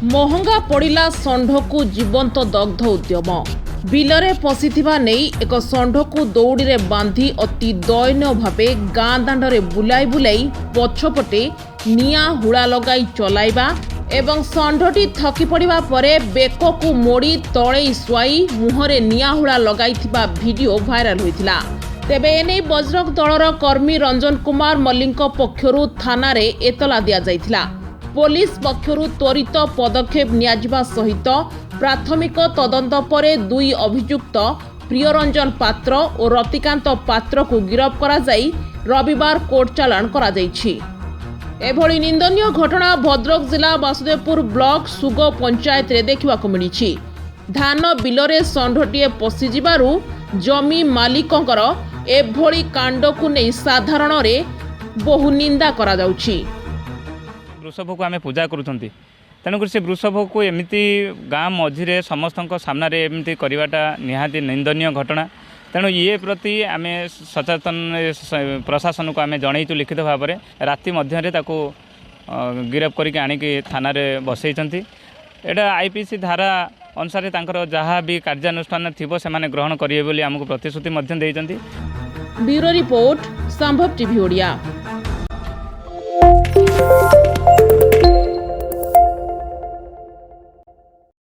महंगा पड़िला षंढकु जीवंत दग्ध उद्यम बिलरे पशिथिबा नेई एक षंढकु दौड़ी बांधी अति दयनीय भावे गाँ दांडरे बुलाई बुलाई पछपटे निया हुड़ा लगाई चलाइबा एवं षंढटी थकी पड़िबा परे बेककु मोड़ी तळे सुआई मुहरे निया हुड़ा लगाइथिबा वीडियो भाइराल होइथिला। तेबे एने बजरंग दलर कर्मी रंजन कुमार मल्लिक पक्षरु थाना रे एतला दिया जाइथिला। पुलिस पक्षरु त्वरित पदक्षेप नियाजिबा सहित प्राथमिक तदंत परे दुई अभियुक्त प्रियरंजन पात्र और रतिकांत पात्र को गिरफ करा जाई रविवार कोर्ट चालान करा जाइछि। एभली निंदनीय घटना भद्रक जिला वासुदेवपुर ब्लॉक सुग पंचायत रे देखिबाकु मिलिछि। धान बिलरे षंढटीए पशिजिबारु जमी मालिकंकर एभली कांडकु नै साधारण रे बहु निंदा करा जाउछि। वृषभ को आम पूजा करूँ तेणुक से वृषभ को एमती गाँ मझीरे समस्त सामना एमती करवाटा निहाती निंदनीय घटना। तेणु ये प्रति आम सचेतन प्रशासन को आम जनईचु लिखित भाव में राति मध्य गिरफ करके आणिकी थाना बसई। एटा आईपीसी धारा अनुसार जहाँ भी कार्यानुष्ठान थिबो से माने ग्रहण करिवे बोली आमको प्रतिश्रुति मध्य देइचंती। ब्यूरो रिपोर्ट संभव टीवी ओडिया।